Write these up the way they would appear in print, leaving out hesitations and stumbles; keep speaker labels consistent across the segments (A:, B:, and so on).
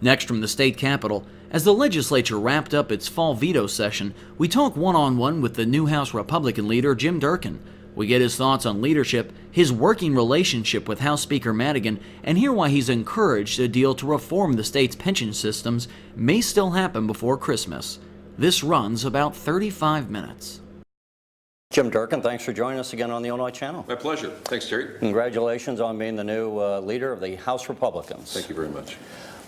A: Next, from the state capitol, as the legislature wrapped up its fall veto session, we talk one-on-one with the new House Republican leader, Jim Durkin. We get his thoughts on leadership, his working relationship with House Speaker Madigan, and hear why he's encouraged a deal to reform the state's pension systems may still happen before Christmas. This runs about 35 minutes.
B: Jim Durkin, thanks for joining us again on the Illinois Channel.
C: My pleasure. Thanks, Terry.
B: Congratulations on being the new leader of the House Republicans.
C: Thank you very much.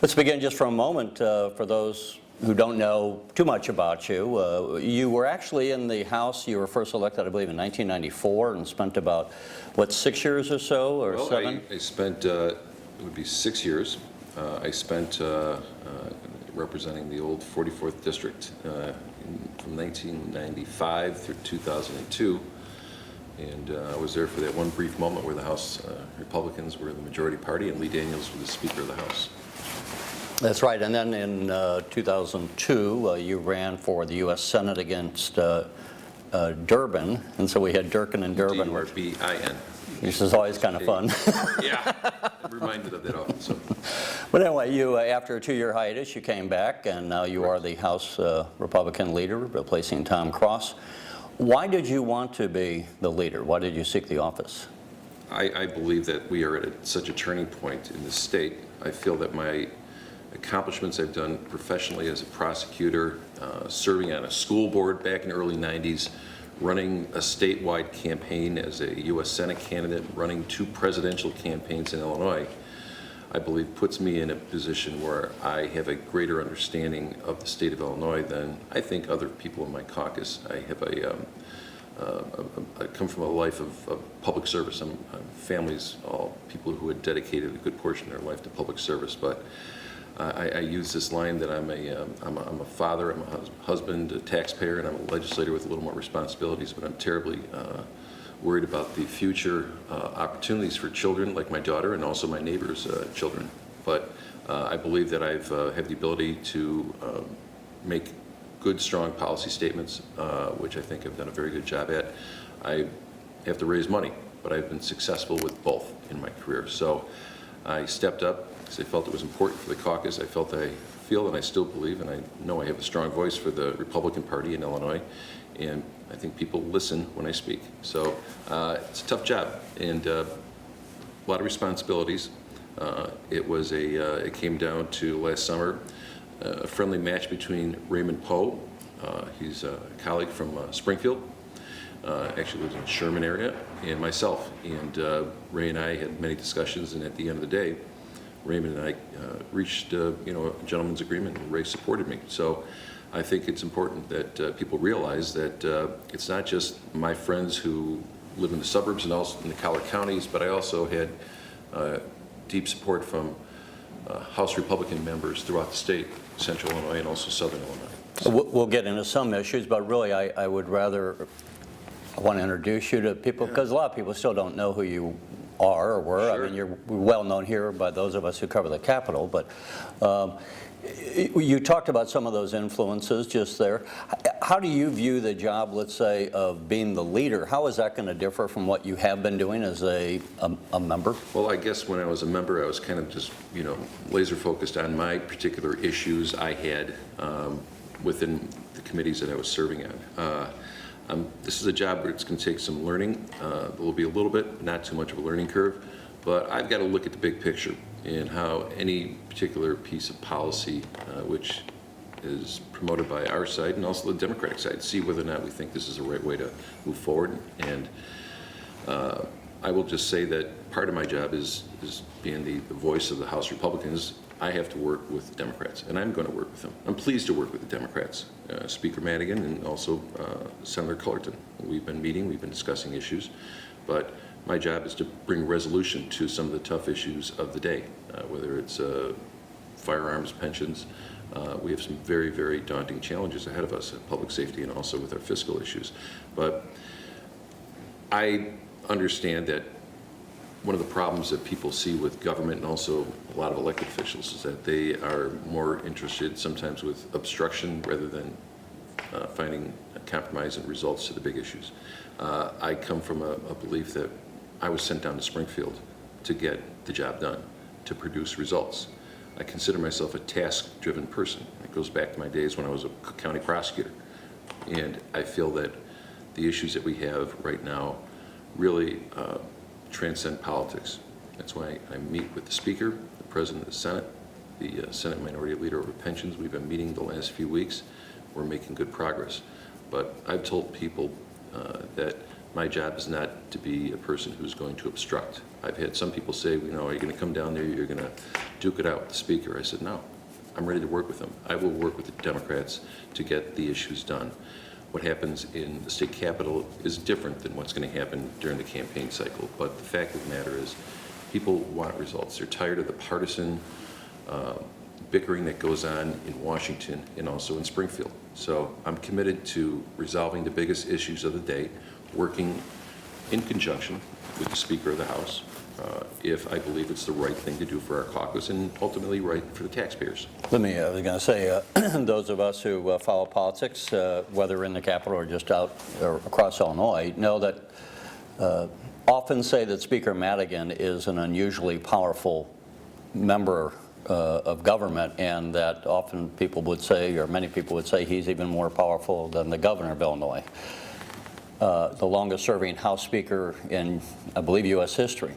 B: Let's begin just for a moment. For those who don't know too much about you, you were actually in the House. You were first elected, I believe, in 1994 and spent about, what, 6 years or so, or
C: well,
B: 7?
C: I spent, it would be 6 years. I spent representing the old 44th District from 1995 through 2002. And I was there for that one brief moment where the House Republicans were the majority party and Lee Daniels was the Speaker of the House.
B: That's right. And then in 2002, you ran for the U.S. Senate against Durbin. And so we had Durkin and Durbin.
C: D-U-R-B-I-N.
B: Which is always kind of fun.
C: Yeah, I'm reminded of that often. So.
B: But anyway, you after a 2-year hiatus, you came back, and now you are the House Republican leader, replacing Tom Cross. Why did you want to be the leader? Why did you seek the office?
C: I believe that we are at such a turning point in the state. I feel that my accomplishments I've done professionally as a prosecutor, serving on a school board back in the early 90s, running a statewide campaign as a U.S. Senate candidate, running 2 presidential campaigns in Illinois, I believe puts me in a position where I have a greater understanding of the state of Illinois than I think other people in my caucus. I have I come from a life of public service. I'm families, all people who had dedicated a good portion of their life to public service, but I use this line that I'm a father, I'm a husband, a taxpayer, and I'm a legislator with a little more responsibilities, but I'm terribly worried about the future opportunities for children like my daughter and also my neighbors' children. But I believe that I have the ability to make good, strong policy statements, which I think I've done a very good job at. I have to raise money, but I've been successful with both in my career. So I stepped up because I felt it was important for the caucus. I feel and I still believe, and I know I have a strong voice for the Republican Party in Illinois, and I think people listen when I speak. So it's a tough job and a lot of responsibilities. It came down to last summer, a friendly match between Raymond Poe, he's a colleague from Springfield, actually lives in the Sherman area, and myself. And Ray and I had many discussions, and at the end of the day, Raymond and I reached a gentleman's agreement, and Ray supported me. So I think it's important that people realize that it's not just my friends who live in the suburbs and also in the collar counties, but I also had deep support from House Republican members throughout the state, Central Illinois and also Southern Illinois. So
B: we'll get into some issues, but really I would rather want to introduce you to people, because a lot of people still don't know who you are or were.
C: Sure.
B: I mean, you're well known here by those of us who cover the Capitol, but you talked about some of those influences just there. How do you view the job, let's say, of being the leader? How is that going to differ from what you have been doing as a member?
C: Well, I guess when I was a member, I was kind of just, laser focused on my particular issues I had within the committees that I was serving on. This is a job where it's going to take some learning. There will be a little bit, not too much of a learning curve, but I've got to look at the big picture and how any particular piece of policy, which is promoted by our side and also the Democratic side, see whether or not we think this is the right way to move forward. And I will just say that part of my job is being the voice of the House Republicans. I have to work with the Democrats, and I'm going to work with them. I'm pleased to work with the Democrats, Speaker Madigan and also Senator Cullerton. We've been meeting, we've been discussing issues, but my job is to bring resolution to some of the tough issues of the day, whether it's firearms, pensions. We have some very, very daunting challenges ahead of us in public safety and also with our fiscal issues. But I understand that one of the problems that people see with government and also a lot of elected officials is that they are more interested sometimes with obstruction rather than finding a compromise and results to the big issues. I come from a belief that I was sent down to Springfield to get the job done, to produce results. I consider myself a task-driven person. It goes back to my days when I was a county prosecutor. And I feel that the issues that we have right now really transcend politics. That's why I meet with the Speaker, the President of the Senate, the Senate Minority Leader over pensions. We've been meeting the last few weeks. We're making good progress. But I've told people that my job is not to be a person who's going to obstruct. I've had some people say, you know, are you going to come down there, you're going to duke it out with the Speaker? I said, no, I'm ready to work with them. I will work with the Democrats to get the issues done. What happens in the state capitol is different than what's going to happen during the campaign cycle. But the fact of the matter is, people want results. They're tired of the partisan bickering that goes on in Washington and also in Springfield. So I'm committed to resolving the biggest issues of the day, working in conjunction with the Speaker of the House, if I believe it's the right thing to do for our caucus and ultimately right for the taxpayers.
B: I was going to say, those of us who follow politics, whether in the Capitol or just out or across Illinois, know that often say that Speaker Madigan is an unusually powerful member of government, and that often people would say, or many people would say, he's even more powerful than the governor of Illinois, the longest-serving House Speaker in, I believe, U.S. history.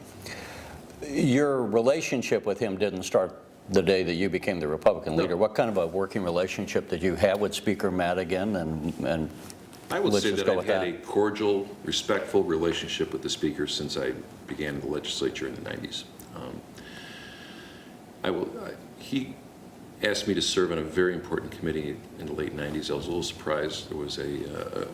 B: Your relationship with him didn't start the day that you became the Republican leader. What kind of a working relationship did you have with Speaker Madigan? And
C: I would say that I've had a cordial, respectful relationship with the Speaker since I began in the legislature in the 90s. He asked me to serve on a very important committee in the late 90s. I was a little surprised. There was a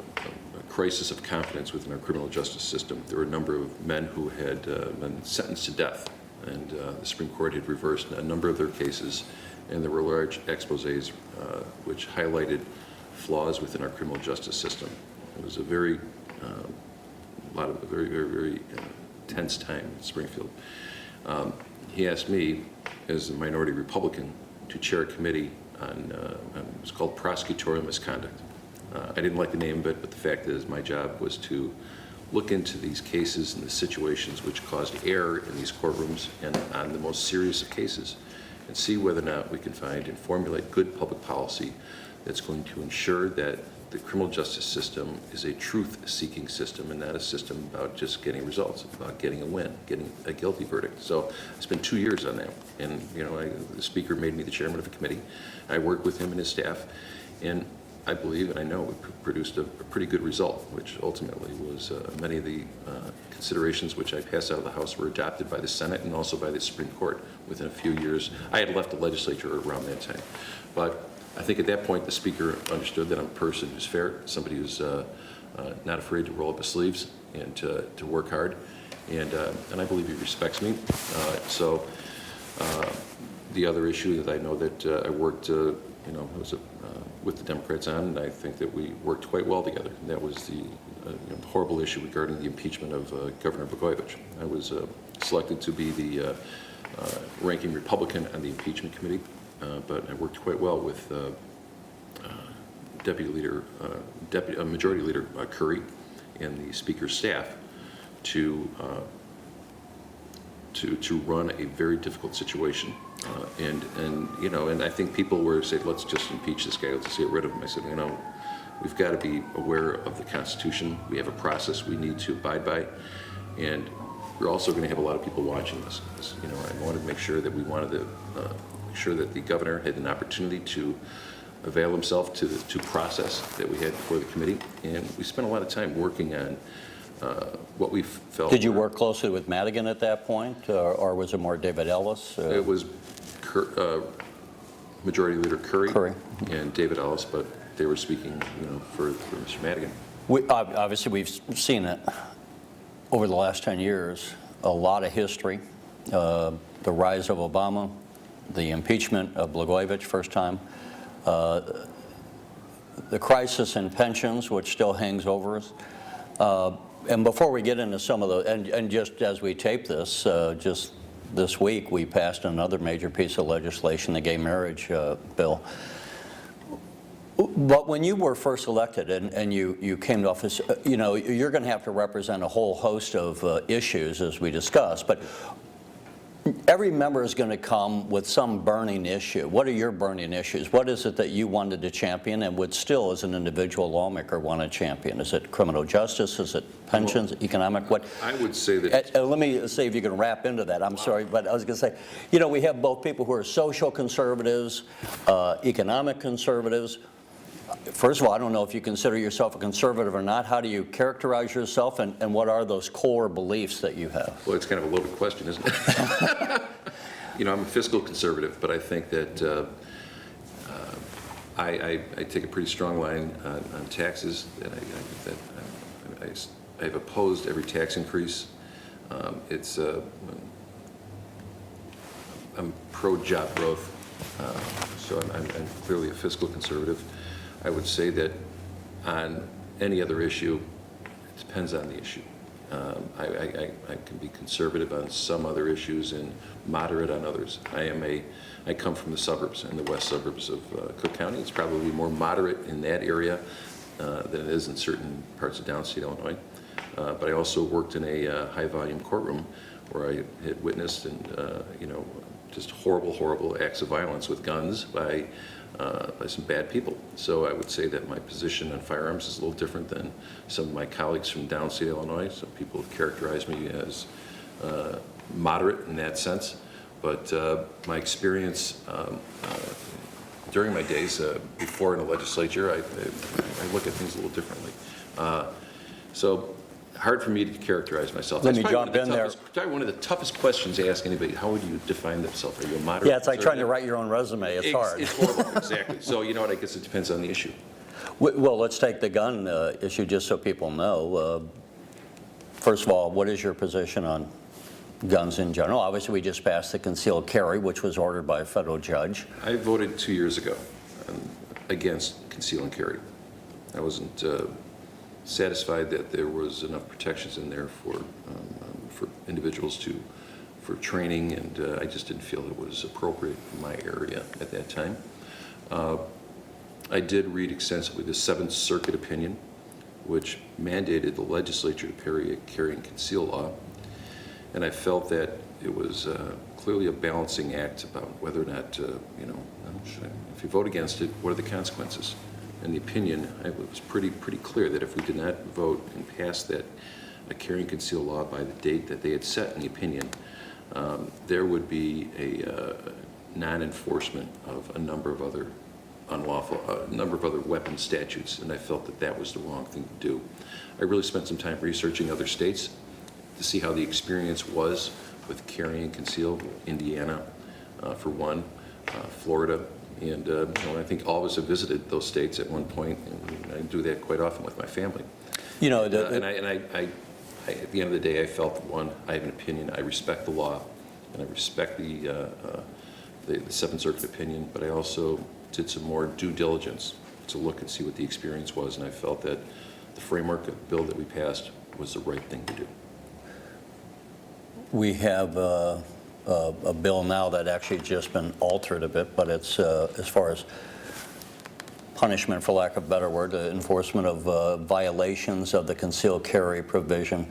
C: crisis of confidence within our criminal justice system. There were a number of men who had been sentenced to death, and the Supreme Court had reversed a number of their cases, and there were large exposés which highlighted flaws within our criminal justice system. It was a very tense time in Springfield. He asked me, as a minority Republican, to chair a committee on, it was called prosecutorial misconduct. I didn't like the name of it, but the fact is my job was to look into these cases and the situations which caused error in these courtrooms and on the most serious of cases, and see whether or not we can find and formulate good public policy that's going to ensure that the criminal justice system is a truth-seeking system and not a system about just getting results. It's about getting a win, getting a guilty verdict. So I spent 2 years on that, and the Speaker made me the chairman of a committee. I worked with him and his staff, and I believe and I know we produced a pretty good result, which ultimately was many of the considerations which I passed out of the House were adopted by the Senate and also by the Supreme Court within a few years. I had left the legislature around that time, but I think at that point the Speaker understood that I'm a person who's fair, somebody who's not afraid to roll up his sleeves and to work hard, and I believe he respects me. So the other issue that I know that I worked with the Democrats on, and I think that we worked quite well together, and that was the horrible issue regarding the impeachment of Governor Blagojevich. I was selected to be the ranking Republican on the impeachment committee, but I worked quite well with Majority Leader Curry and the Speaker's staff to run a very difficult situation. And I think people were saying, let's just impeach this guy, let's just get rid of him. I said, we've got to be aware of the Constitution. We have a process we need to abide by, and we're also going to have a lot of people watching this. I wanted to make sure that make sure that the governor had an opportunity to avail himself to process that we had before the committee, and we spent a lot of time working on what we felt.
B: Did you work closely with Madigan at that point, or was it more David Ellis?
C: It was Majority Leader Curry and David Ellis, but they were speaking, for Mr. Madigan.
B: Obviously, we've seen it over the last 10 years, a lot of history, the rise of Obama, the impeachment of Blagojevich first time, the crisis in pensions, which still hangs over us. And before we get into some of the, and just as we tape this, just this week we passed another major piece of legislation, the gay marriage bill. But when you were first elected and you came to office, you're going to have to represent a whole host of issues as we discussed. But every member is going to come with some burning issue. What are your burning issues? What is it that you wanted to champion and would still, as an individual lawmaker, want to champion? Is it criminal justice? Is it pensions, economic? What?
C: I would say that...
B: let me see if you can wrap into that. I'm sorry, but I was going to say, you know, we have both people who are social conservatives, economic conservatives. First of all, I don't know if you consider yourself a conservative or not. How do you characterize yourself, and what are those core beliefs that you have?
C: Well, it's kind of a loaded question, isn't it? You know, I'm a fiscal conservative, but I think that I take a pretty strong line on taxes, and I've opposed every tax increase. I'm pro-job growth, so I'm clearly a fiscal conservative. I would say that on any other issue, it depends on the issue. I can be conservative on some other issues and moderate on others. I come from the suburbs, in the west suburbs of Cook County. It's probably more moderate in that area than it is in certain parts of downstate Illinois. But I also worked in a high-volume courtroom where I had witnessed just horrible acts of violence with guns by some bad people. So I would say that my position on firearms is a little different than some of my colleagues from downstate Illinois. Some people have characterized me as moderate in that sense. But my experience during my days before in the legislature, I look at things a little differently. So hard for me to characterize myself.
B: Let me jump in there.
C: Probably one of the toughest questions to ask anybody. How would you define themselves? Are you a moderate?
B: Yeah, it's like trying to write your own resume. It's hard.
C: It's horrible, exactly. So, you know what, I guess it depends on the issue.
B: Well, let's take the gun issue just so people know. First of all, what is your position on guns in general? Obviously, we just passed the concealed carry, which was ordered by a federal judge.
C: I voted 2 years ago against conceal and carry. I wasn't satisfied that there was enough protections in there for individuals for training, and I just didn't feel it was appropriate in my area at that time. I did read extensively the Seventh Circuit opinion, which mandated the legislature to carry and conceal law, and I felt that it was clearly a balancing act about whether or not, if you vote against it, what are the consequences? In the opinion, it was pretty clear that if we did not vote and pass that carry and conceal law by the date that they had set in the opinion, there would be a non-enforcement of a number of other weapons statutes, and I felt that that was the wrong thing to do. I really spent some time researching other states to see how the experience was with carry and conceal. Indiana, for one, Florida. And I think all of us have visited those states at one point, and I do that quite often with my family. You know, and I, at the end of the day, I felt, one, I have an opinion. I respect the law, and I respect the Seventh Circuit opinion, but I also did some more due diligence to look and see what the experience was, and I felt that the framework of the bill that we passed was the right thing to do.
B: We have a bill now that actually just been altered a bit, but it's as far as punishment, for lack of a better word, enforcement of violations of the concealed carry provision.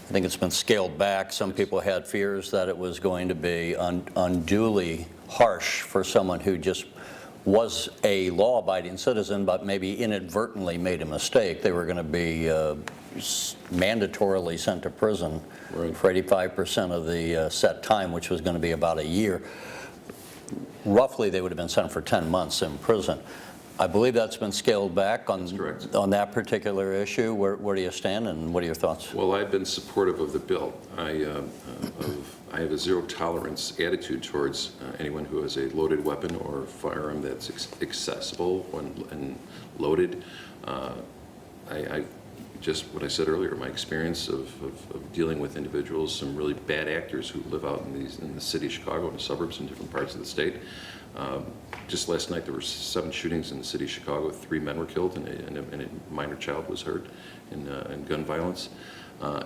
B: I think it's been scaled back. Some people had fears that it was going to be unduly harsh for someone who just was a law-abiding citizen but maybe inadvertently made a mistake. They were going to be mandatorily sent to prison for 85% of the set time, which was going to be about a year. Roughly, they would have been sent for 10 months in prison. I believe that's been scaled back on that particular issue. Where do you stand, and what are your thoughts?
C: Well, I've been supportive of the bill. I have a zero-tolerance attitude towards anyone who has a loaded weapon or firearm that's accessible when loaded. Just what I said earlier, my experience of dealing with individuals, some really bad actors who live out in the city of Chicago, in the suburbs, in different parts of the state. Just last night there were 7 shootings in the city of Chicago. 3 men were killed and a minor child was hurt in gun violence.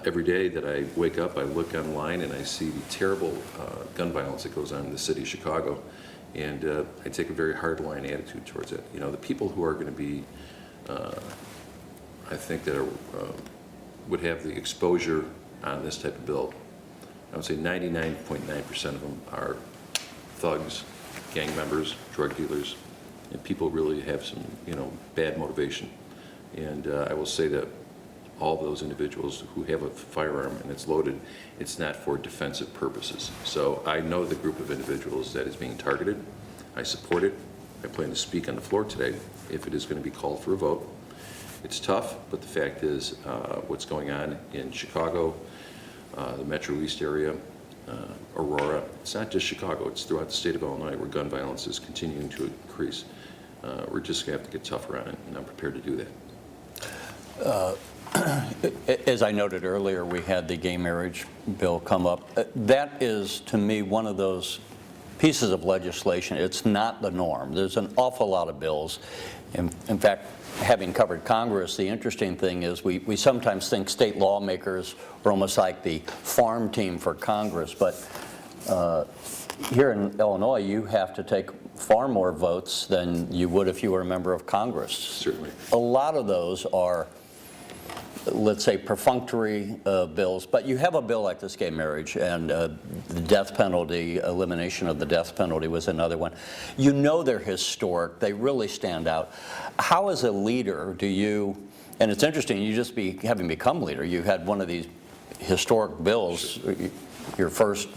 C: Every day that I wake up, I look online and I see the terrible gun violence that goes on in the city of Chicago, and I take a very hard-line attitude towards it. You know, the people who are going to be I think that would have the exposure on this type of bill I would say 99.9% of them are thugs, gang members, drug dealers, and people really have some, bad motivation. And I will say that all those individuals who have a firearm and it's loaded, it's not for defensive purposes. So I know the group of individuals that is being targeted. I support it. I plan to speak on the floor today if it is going to be called for a vote. It's tough, but the fact is what's going on in Chicago, the Metro East area, Aurora, it's not just Chicago, it's throughout the state of Illinois where gun violence is continuing to increase. We're just going to have to get tougher on it, and I'm prepared to do that.
B: As I noted earlier, we had the gay marriage bill come up. That is, to me, one of those pieces of legislation. It's not the norm. There's an awful lot of bills. In fact, having covered Congress, the interesting thing is we sometimes think state lawmakers are almost like the farm team for Congress, but here in Illinois, you have to take far more votes than you would if you were a member of Congress.
C: Certainly.
B: A lot of those are, let's say, perfunctory bills, but you have a bill like this gay marriage, and the death penalty, elimination of the death penalty was another one. You know they're historic, they really stand out. How as a leader do you, and it's interesting, you just having become leader, you had one of these historic bills, your first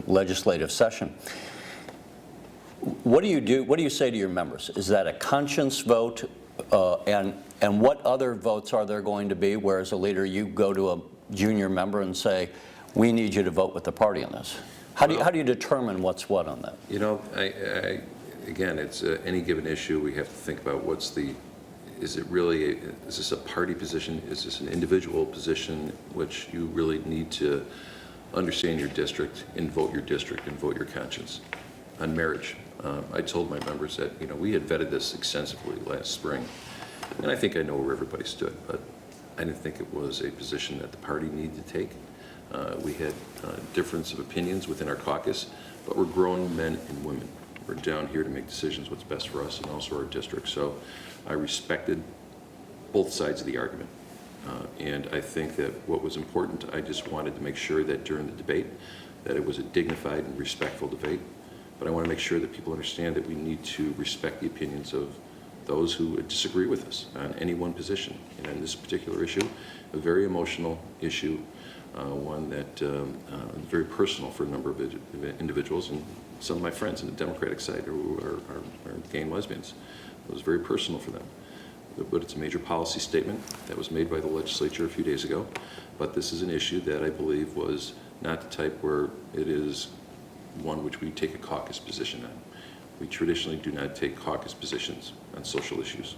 B: legislative session. What do you do, what do you say to your members? Is that a conscience vote? And what other votes are there going to be where, as a leader, you go to a junior member and say, we need you to vote with the party on this? How do you determine what's what on that?
C: Again, it's any given issue, we have to think about is this a party position? Is this an individual position which you really need to understand your district and vote your district and vote your conscience? On marriage, I told my members that, we had vetted this extensively last spring. And I think I know where everybody stood, but I didn't think it was a position that the party needed to take. We had difference of opinions within our caucus, but we're grown men and women. We're down here to make decisions what's best for us and also our district. So I respected both sides of the argument. And I think that what was important, I just wanted to make sure that during the debate, that it was a dignified and respectful debate. But I want to make sure that people understand that we need to respect the opinions of those who disagree with us on any one position. And on this particular issue, a very emotional issue, one that is very personal for a number of individuals and some of my friends on the Democratic side who are gay and lesbians. It was very personal for them. But it's a major policy statement that was made by the legislature a few days ago. But this is an issue that I believe was not the type where it is one which we take a caucus position on. We traditionally do not take caucus positions on social issues.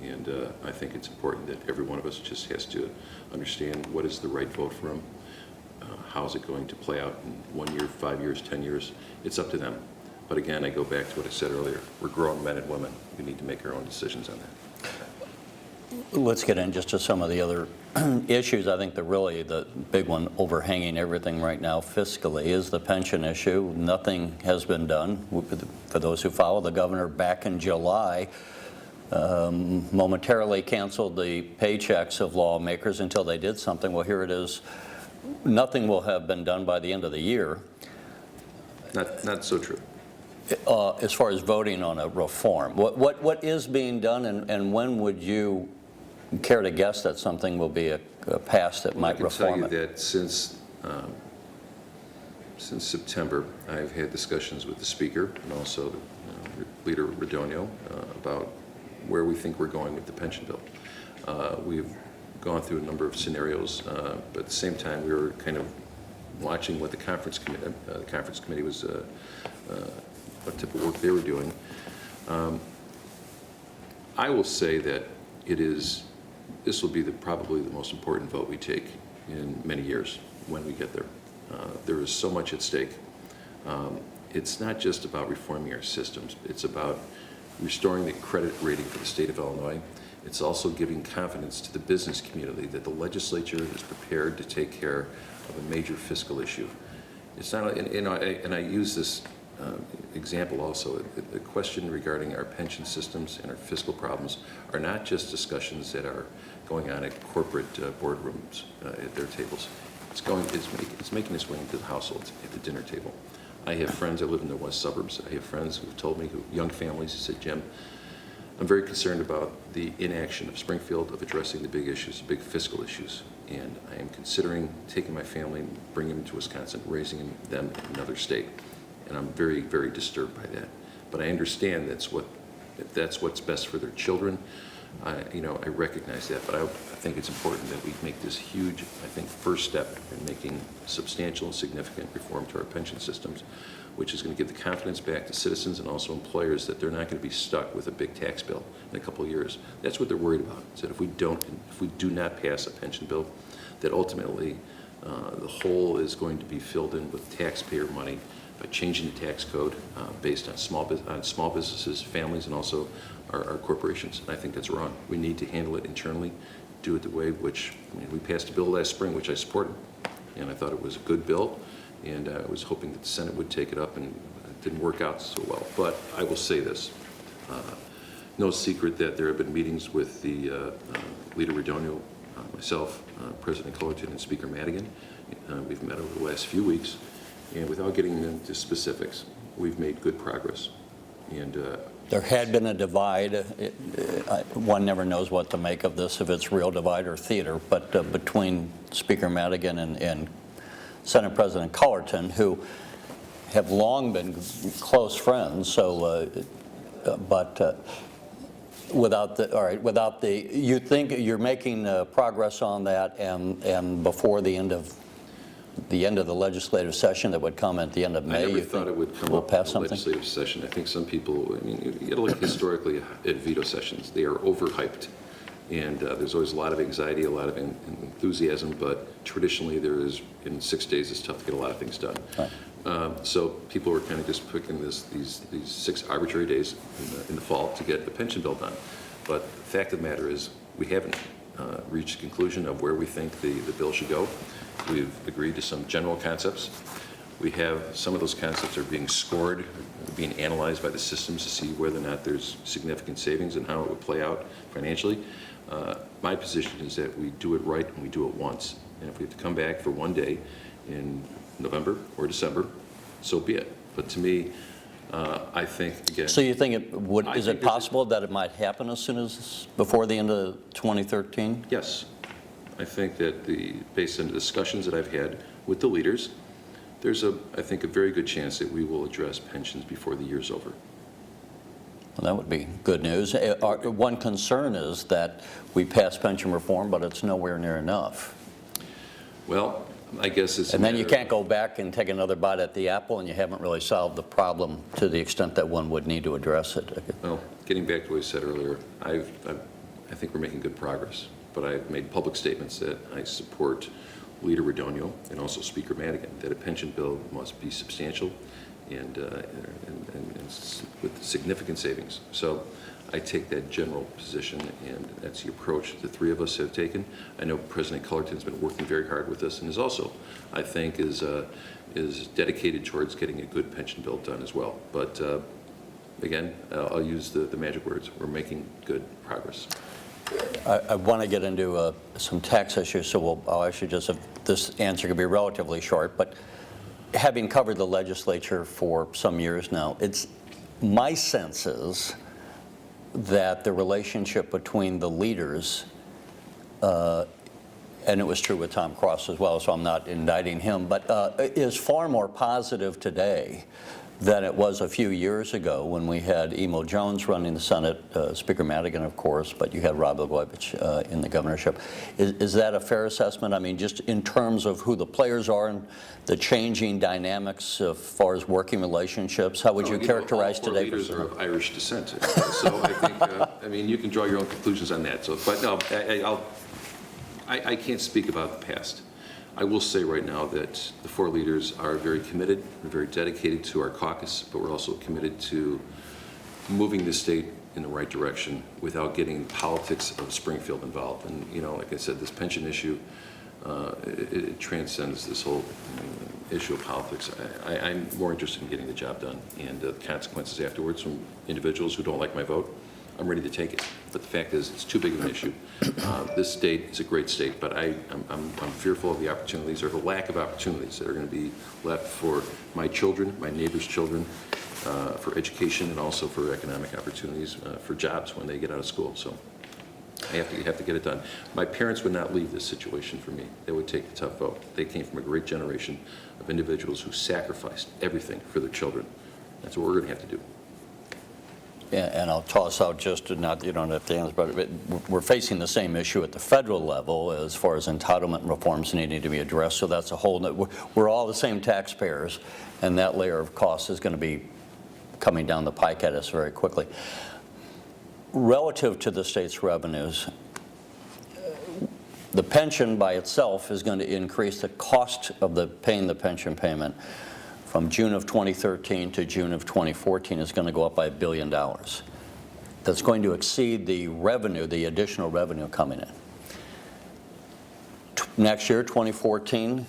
C: And I think it's important that every one of us just has to understand what is the right vote for them, how is it going to play out in 1 year, 5 years, 10 years. It's up to them. But again, I go back to what I said earlier. We're grown men and women. We need to make our own decisions on that.
B: Let's get in just to some of the other issues. I think the big one overhanging everything right now fiscally is the pension issue. Nothing has been done. For those who follow, the governor back in July momentarily canceled the paychecks of lawmakers until they did something. Well, here it is. Nothing will have been done by the end of the year.
C: Not so true.
B: As far as voting on a reform, what is being done, and when would you care to guess that something will be passed that might reform it?
C: I can tell you that since September, I've had discussions with the Speaker and also Leader Radonio about where we think we're going with the pension bill. We've gone through a number of scenarios, but at the same time, we were kind of watching what the conference committee was, what type of work they were doing. I will say that this will be probably the most important vote we take in many years when we get there. There is so much at stake. It's not just about reforming our systems. It's about restoring the credit rating for the state of Illinois. It's also giving confidence to the business community that the legislature is prepared to take care of a major fiscal issue. It's not, and I use this example also. The question regarding our pension systems and our fiscal problems are not just discussions that are going on at corporate boardrooms at their tables. it's making its way into the households at the dinner table. I have friends that live in the west suburbs. I have friends who've told me, young families, who said, Jim, I'm very concerned about the inaction of Springfield of addressing the big issues, big fiscal issues. And I am considering taking my family and bringing them to Wisconsin, raising them in another state. And I'm very, very disturbed by that. But I understand if that's what's best for their children. I recognize that, but I think it's important that we make this huge, first step in making substantial and significant reform to our pension systems, which is going to give the confidence back to citizens and also employers that they're not going to be stuck with a big tax bill in a couple of years. That's what they're worried about, is that if we do not pass a pension bill, that ultimately the hole is going to be filled in with taxpayer money by changing the tax code based on small businesses, families, and also our corporations. And I think that's wrong. We need to handle it internally, do it the way which, we passed a bill last spring, which I supported. And I thought it was a good bill, and I was hoping that the Senate would take it up, and it didn't work out so well. But I will say this, no secret that there have been meetings with the Leader Redonio, myself, President Cullerton, and Speaker Madigan. We've met over the last few weeks, and without getting into specifics, we've made good progress. And
B: there had been a divide. One never knows what to make of this, if it's real divide or theater, but between Speaker Madigan and Senate President Cullerton, who have long been close friends. So, you think you're making progress on that, and before the end of the legislative session that would come at the end of May,
C: I never thought it would come
B: we'll
C: up
B: pass
C: in the
B: something?
C: legislative session. I think some people, you got to look historically at veto sessions. They are overhyped, and there's always a lot of anxiety, a lot of enthusiasm, but traditionally in 6 days, it's tough to get a lot of things done.
B: Right.
C: So people were kind of just picking these 6 arbitrary days in the fall to get the pension bill done. But the fact of the matter is, we haven't reached a conclusion of where we think the bill should go. We've agreed to some general concepts. We have some of those concepts are being scored, being analyzed by the systems to see whether or not there's significant savings and how it would play out financially. My position is that we do it right and we do it once. And if we have to come back for one day in November or December, so be it. But to me, I think, again...
B: So you think is it possible that it might happen as soon as before the end of 2013?
C: Yes. I think that based on the discussions that I've had with the leaders, there's I think a very good chance that we will address pensions before the year's over.
B: Well, that would be good news. One concern is that we passed pension reform, but it's nowhere near enough.
C: Well, I guess it's...
B: And then you can't go back and take another bite at the apple, and you haven't really solved the problem to the extent that one would need to address it.
C: Well, getting back to what I said earlier, I think we're making good progress. But I've made public statements that I support Leader Redonio and also Speaker Madigan, that a pension bill must be substantial and with significant savings. So I take that general position, and that's the approach the three of us have taken. I know President Cullerton's been working very hard with this, and is also, I think, is dedicated towards getting a good pension bill done as well. But again, I'll use the magic words. We're making good progress.
B: I want to get into some tax issues, so I'll actually just have this answer could be relatively short. But having covered the legislature for some years now, it's my sense is that the relationship between the leaders, and it was true with Tom Cross as well, so I'm not indicting him, but is far more positive today than it was a few years ago when we had Emo Jones running the Senate, Speaker Madigan, of course, but you had Rob Blagojevich in the governorship. Is that a fair assessment? I mean, just in terms of who the players are and the changing dynamics as far as working relationships, how would you characterize
C: all four
B: today?
C: Leaders are of Irish descent, so I think, I mean, you can draw your own conclusions on that. So, but no, I can't speak about the past. I will say right now that the four leaders are very committed, we're very dedicated to our caucus, but we're also committed to moving the state in the right direction without getting politics of Springfield involved. And, you know, like I said, this pension issue, it transcends this whole issue of politics. I'm more interested in getting the job done, and the consequences afterwards from individuals who don't like my vote, I'm ready to take it. But the fact is, it's too big of an issue. This state is a great state, but I'm fearful of the opportunities or the lack of opportunities that are going to be left for my children, my neighbors' children, for education and also for economic opportunities, for jobs when they get out of school. So I have to get it done. My parents would not leave this situation for me. They would take the tough vote. They came from a great generation of individuals who sacrificed everything for their children. That's what we're going to have to do.
B: Yeah, and I'll toss out just to not, you don't have to answer, but we're facing the same issue at the federal level as far as entitlement reforms needing to be addressed. So that's a whole, we're all the same taxpayers, and that layer of cost is going to be coming down the pike at us very quickly. Relative to the state's revenues, the pension by itself is going to increase. The cost of paying the pension payment from June of 2013 to June of 2014 is going to go up by $1 billion. That's going to exceed the revenue, the additional revenue coming in. Next year, 2014,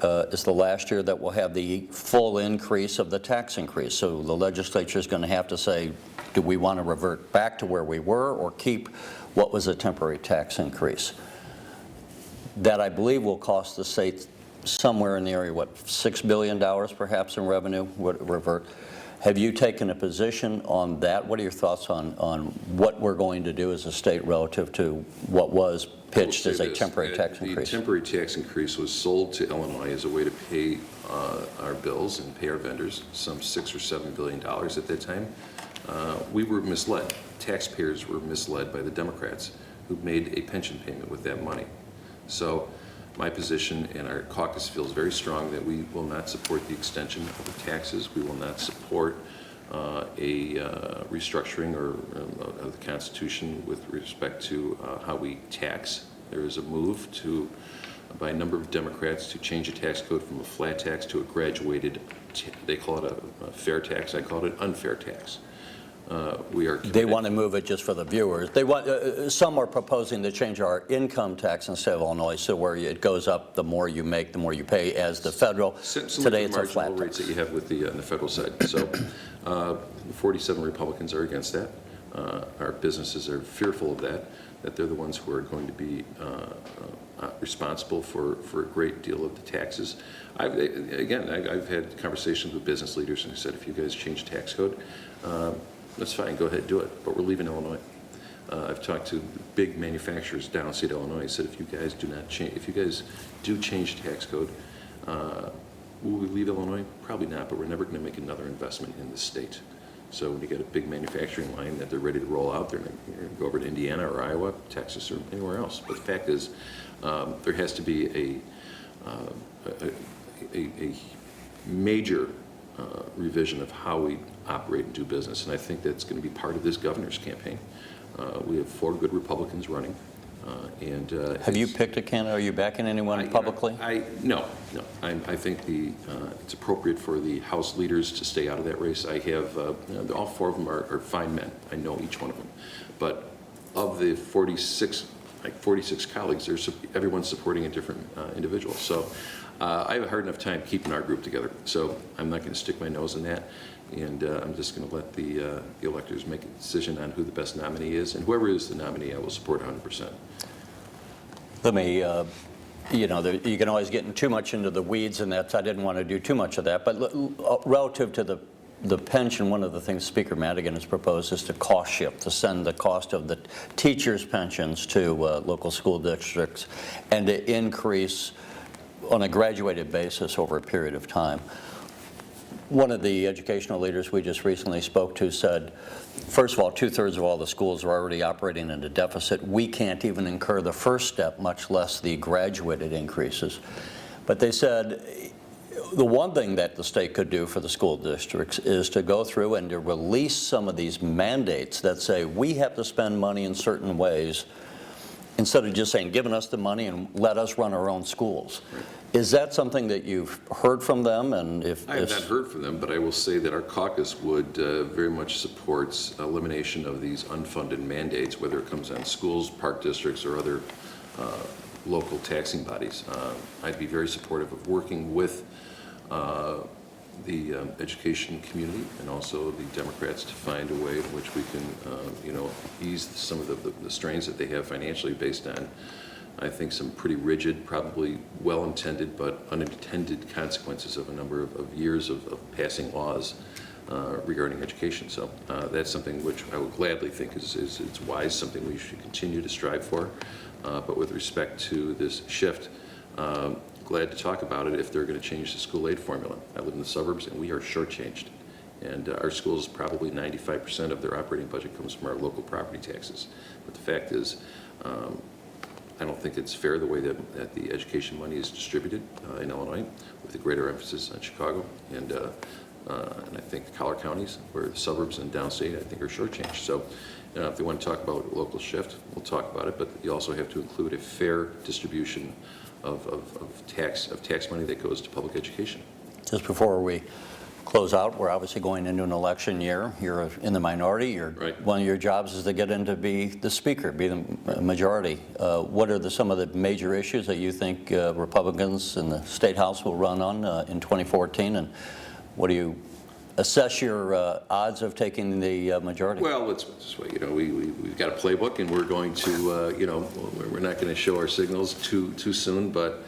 B: is the last year that we'll have the full increase of the tax increase. So the legislature is going to have to say, do we want to revert back to where we were or keep what was a temporary tax increase? That, I believe, will cost the state somewhere in the area, what, $6 billion perhaps in revenue would revert. Have you taken a position on that? What are your thoughts on what we're going to do as a state relative to what was pitched as a temporary tax increase?
C: The temporary tax increase was sold to Illinois as a way to pay our bills and pay our vendors, some $6 or $7 billion at that time. We were misled. Taxpayers were misled by the Democrats who made a pension payment with that money. So my position and our caucus feels very strong that we will not support the extension of the taxes. We will not support a restructuring of the Constitution with respect to how we tax. There is a move by a number of Democrats to change the tax code from a flat tax to a graduated, they call it a fair tax, I call it an unfair tax. They want to move it, just for the viewers. They want. Some are proposing to change our income tax in the state of Illinois, so where it goes up, the more you make, the more you pay, as the federal. Today it's a flat tax. Rates that you have with on the federal side. So 47 Republicans are against that. Our businesses are fearful of that they're the ones who are going to be responsible for a great deal of the taxes. I've had conversations with business leaders and I said, if you guys change the tax code, that's fine, go ahead, do it, but we're leaving Illinois. I've talked to big manufacturers downstate Illinois. I said, if you guys do change the tax code, will we leave Illinois? Probably not, but we're never going to make another investment in the state. So when you get a big manufacturing line that they're ready to roll out, they're going to go over to Indiana or Iowa, Texas, or anywhere else. But the fact is, there has to be a major revision of how we operate and do business, and I think that's going to be part of this governor's campaign. We have 4 good Republicans running. Have you picked a candidate? Are you backing anyone publicly? No. I think it's appropriate for the House leaders to stay out of that race. I have all 4 of them are fine men. I know each one of them, but of the 46 colleagues, everyone's supporting a different individual. So I have a hard enough time keeping our group together. So I'm not going to stick my nose in that. And I'm just going to let the electors make a decision on who the best nominee is. And whoever is the nominee, I will support 100%. Let me, you can always get too much into the weeds, and I didn't want to do too much of that. But relative to the pension, one of the things Speaker Madigan has proposed is to cost shift, to send the cost of the teachers' pensions to local school districts and to increase on a graduated basis over a period of time. One of the educational leaders we just recently spoke to said, first of all, 2/3 of all the schools are already operating in a deficit. We can't even incur the first step, much less the graduated increases. But they said the one thing that the state could do for the school districts is to go through and to release some of these mandates that say we have to spend money in certain ways, instead of just saying, giving us the money and let us run our own schools. Right. Is that something that you've heard from them? And I have not heard from them, but I will say that our caucus would very much supports elimination of these unfunded mandates, whether it comes on schools, park districts, or other local taxing bodies. I'd be very supportive of working with the education community and also the Democrats to find a way in which we can, ease some of the strains that they have financially based on, I think, some pretty rigid, probably well-intended but unintended consequences of a number of years of passing laws regarding education. So that's something which I would gladly think is it's wise, something we should continue to strive for. But with respect to this shift, glad to talk about it if they're going to change the school aid formula. I live in the suburbs and we are shortchanged. And our schools, probably 95% of their operating budget comes from our local property taxes. But the fact is, I don't think it's fair the way that the education money is distributed in Illinois, with a greater emphasis on Chicago and I think collar counties, where the suburbs and downstate, I think, are shortchanged. So, if they want to talk about a local shift, we'll talk about it. But you also have to include a fair distribution of tax money that goes to public education.
B: Just before we close out, we're obviously going into an election year. You're in the minority.
C: Right.
B: One of your jobs is to get in to be the speaker, be the majority. What are some of the major issues that you think Republicans in the State House will run on in 2014, and what do you assess your odds of taking the majority?
C: Well, let's put it this way. We've got a playbook, and we're going to, we're not going to show our signals too soon. But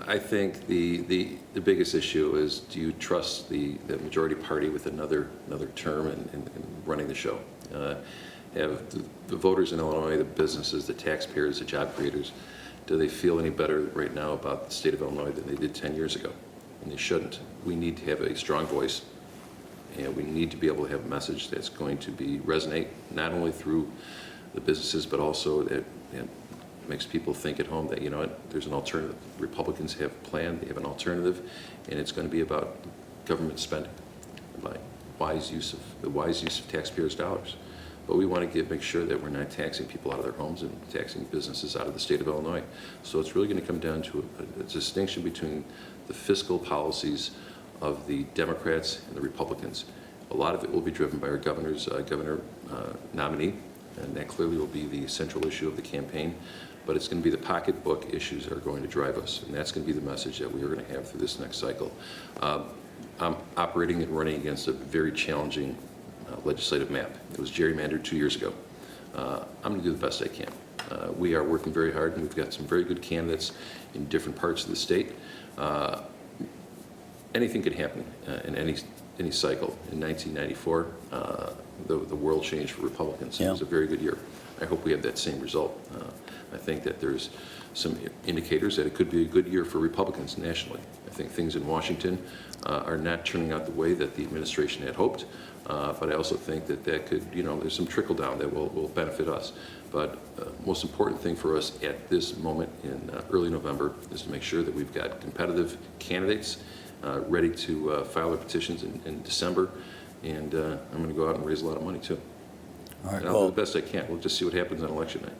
C: I think the biggest issue is, do you trust the majority party with another term and running the show? Have the voters in Illinois, the businesses, the taxpayers, the job creators, do they feel any better right now about the state of Illinois than they did 10 years ago? And they shouldn't. We need to have a strong voice, and we need to be able to have a message that's going to resonate not only through the businesses, but also that makes people think at home that, there's an alternative. Republicans have a plan, they have an alternative, and it's going to be about government spending, by the wise use of taxpayers' dollars. But we want to make sure that we're not taxing people out of their homes and taxing businesses out of the state of Illinois. So it's really going to come down to a distinction between the fiscal policies of the Democrats and the Republicans. A lot of it will be driven by our governor nominee, and that clearly will be the central issue of the campaign. But it's going to be the pocketbook issues that are going to drive us, and that's going to be the message that we are going to have through this next cycle. I'm operating and running against a very challenging legislative map. It was gerrymandered 2 years ago. I'm going to do the best I can. We are working very hard, and we've got some very good candidates in different parts of the state. Anything could happen in any cycle. In 1994, the world changed for Republicans.
B: Yeah.
C: It was a very good year. I hope we have that same result. I think that there's some indicators that it could be a good year for Republicans nationally. I think things in Washington are not turning out the way that the administration had hoped, but I also think that could, there's some trickle down that will benefit us. But most important thing for us at this moment in early November is to make sure that we've got competitive candidates ready to file their petitions in December, and I'm going to go out and raise a lot of money too.
B: All right,
C: and I'll do the best I can. We'll just see what happens on election night.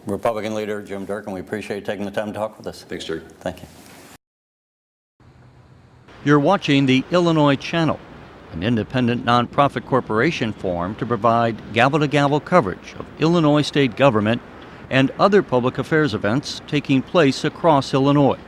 B: Republican leader Jim Durkin, we appreciate you taking the time to talk with us.
C: Thanks, Jerry.
B: Thank you.
D: You're watching the Illinois Channel, an independent nonprofit corporation formed to provide gavel-to-gavel coverage of Illinois state government and other public affairs events taking place across Illinois.